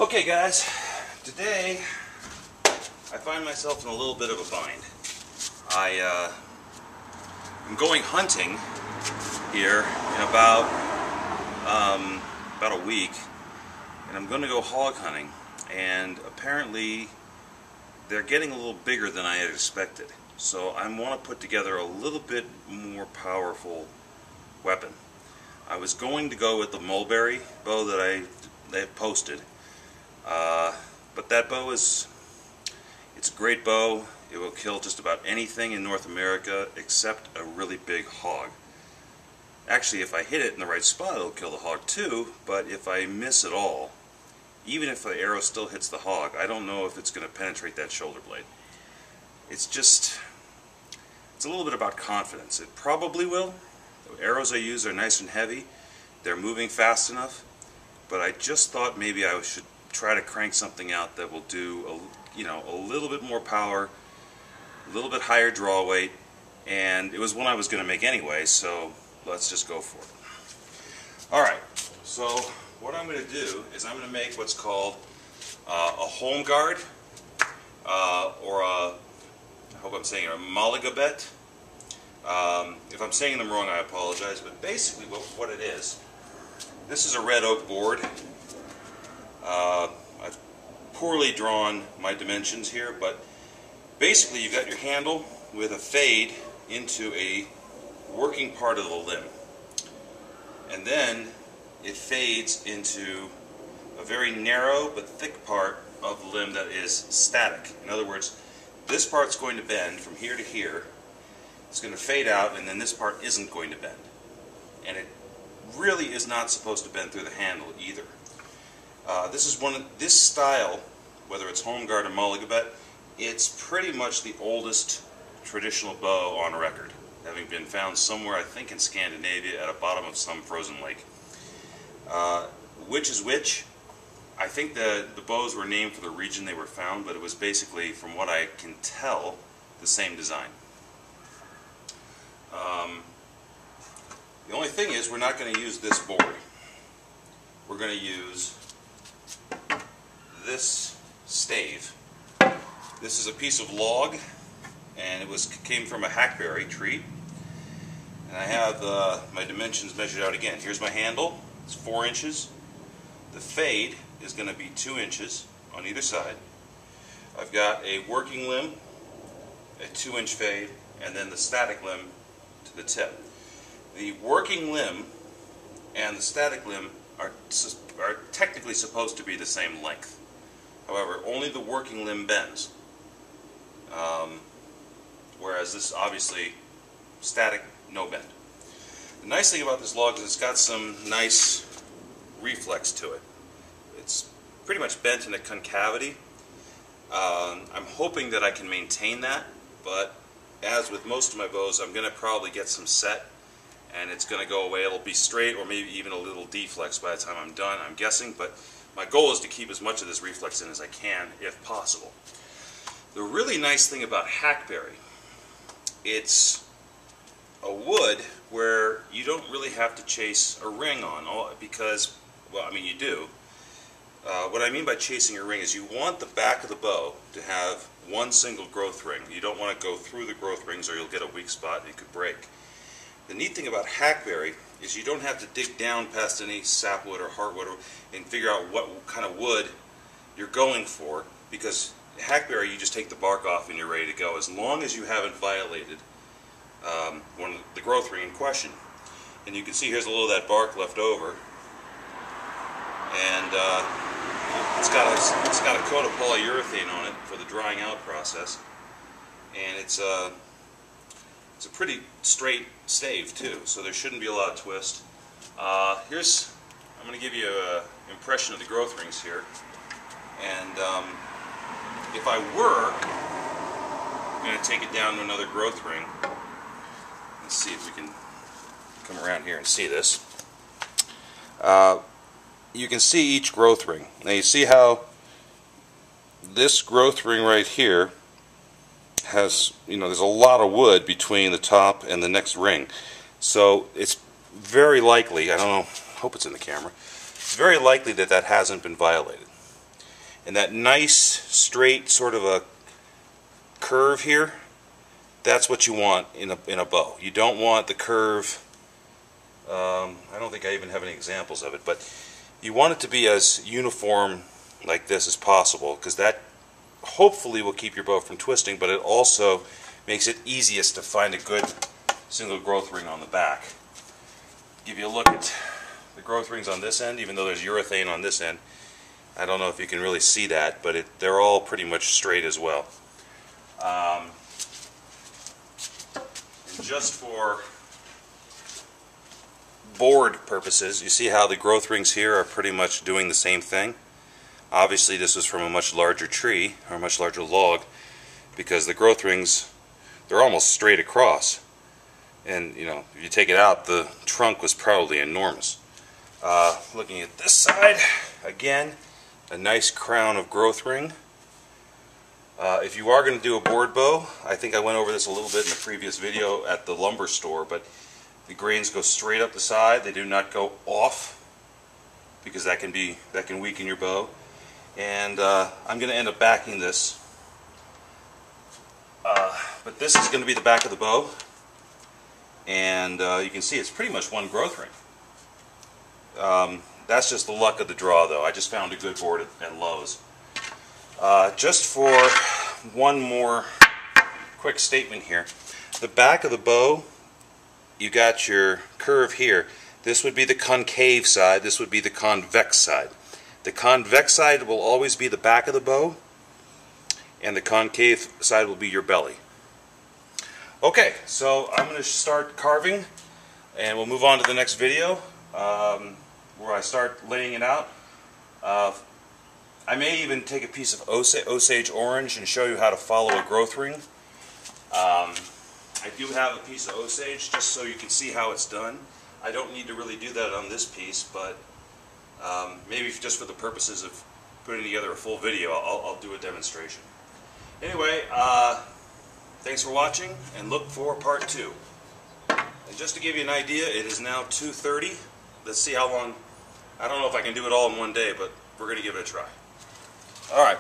Okay guys, today I find myself in a little bit of a bind. I'm going hunting here in about a week, and I'm going to go hog hunting, and apparently they're getting a little bigger than I had expected. So I want to put together a little bit more powerful weapon. I was going to go with the mulberry bow that I posted. But that bow it's a great bow. It will kill just about anything in North America except a really big hog. Actually, if I hit it in the right spot, it'll kill the hog too, but if I miss at all, even if the arrow still hits the hog, I don't know if it's going to penetrate that shoulder blade. It's a little bit about confidence. It probably will. The arrows I use are nice and heavy. They're moving fast enough, but I just thought maybe I should try to crank something out that will do a little bit more power, a little bit higher draw weight, and it was one I was going to make anyway, so let's just go for it. Alright, so what I'm going to do is I'm going to make what's called a home guard, or I hope I'm saying it, a Mollagabet. If I'm saying them wrong, I apologize, but basically what it is, this is a red oak board. I've poorly drawn my dimensions here, but basically you've got your handle with a fade into a working part of the limb, and then it fades into a very narrow but thick part of the limb that is static. In other words, this part's going to bend from here to here. It's going to fade out, and then this part isn't going to bend. And it really is not supposed to bend through the handle either. This style, whether it's home guard or Mollagabet, it's pretty much the oldest traditional bow on record, having been found somewhere, I think in Scandinavia, at the bottom of some frozen lake. Which is which? I think the bows were named for the region they were found, but it was basically, from what I can tell, the same design. The only thing is, we're not going to use this board. We're going to use this stave. This is a piece of log, and it came from a hackberry tree. And I have my dimensions measured out again. Here's my handle. It's 4 inches. The fade is going to be 2 inches on either side. I've got a working limb, a 2-inch fade, and then the static limb to the tip. The working limb and the static limb are technically supposed to be the same length. However, only the working limb bends. Whereas this, obviously, static, no bend. The nice thing about this log is it's got some nice reflex to it. It's pretty much bent in a concavity. I'm hoping that I can maintain that, but as with most of my bows, I'm going to probably get some set, and it's going to go away. It'll be straight, or maybe even a little deflex by the time I'm done, I'm guessing, but my goal is to keep as much of this reflex in as I can, if possible. The really nice thing about hackberry, it's a wood where you don't really have to chase a ring on, because, well, I mean, you do. What I mean by chasing a ring is you want the back of the bow to have one single growth ring. You don't want to go through the growth rings, or you'll get a weak spot and it could break. The neat thing about hackberry is you don't have to dig down past any sapwood or heartwood and figure out what kind of wood you're going for, because hackberry, you just take the bark off and you're ready to go, as long as you haven't violated the growth ring in question. And you can see here's a little of that bark left over, and it's got a coat of polyurethane on it for the drying out process, and it's a pretty straight stave too, so there shouldn't be a lot of twist. I'm going to give you an impression of the growth rings here, and if I were going to take it down to another growth ring, let's see if we can come around here and see this. You can see each growth ring. Now you see how this growth ring right here has, there's a lot of wood between the top and the next ring. So it's very likely, I don't know, hope it's in the camera, it's very likely that that hasn't been violated. And that nice, straight sort of a curve here, that's what you want in a bow. You don't want the curve, I don't think I even have any examples of it, but you want it to be as uniform like this as possible, because that hopefully will keep your bow from twisting, but it also makes it easiest to find a good single growth ring on the back. Give you a look at the growth rings on this end, even though there's urethane on this end. I don't know if you can really see that, but they're all pretty much straight as well. And just for board purposes, you see how the growth rings here are pretty much doing the same thing. Obviously this is from a much larger tree, or a much larger log, because the growth rings, they're almost straight across. And you know, if you take it out, the trunk was probably enormous. Looking at this side, again, a nice crown of growth ring. If you are going to do a board bow, I think I went over this a little bit in the previous video at the lumber store, but the grains go straight up the side. They do not go off, because that can weaken your bow. And I'm going to end up backing this. But this is going to be the back of the bow, and you can see it's pretty much one growth ring. That's just the luck of the draw, though. I just found a good board at Lowe's. Just for one more quick statement here, the back of the bow, you got your curve here. This would be the concave side, this would be the convex side. The convex side will always be the back of the bow, and the concave side will be your belly. Okay, so I'm going to start carving, and we'll move on to the next video where I start laying it out. I may even take a piece of Osage orange and show you how to follow a growth ring. I do have a piece of Osage just so you can see how it's done. I don't need to really do that on this piece, but maybe just for the purposes of putting together a full video, I'll do a demonstration. Anyway, thanks for watching, and look for part 2. And just to give you an idea, it is now 2:30. Let's see how long. I don't know if I can do it all in one day, but we're going to give it a try. Alright.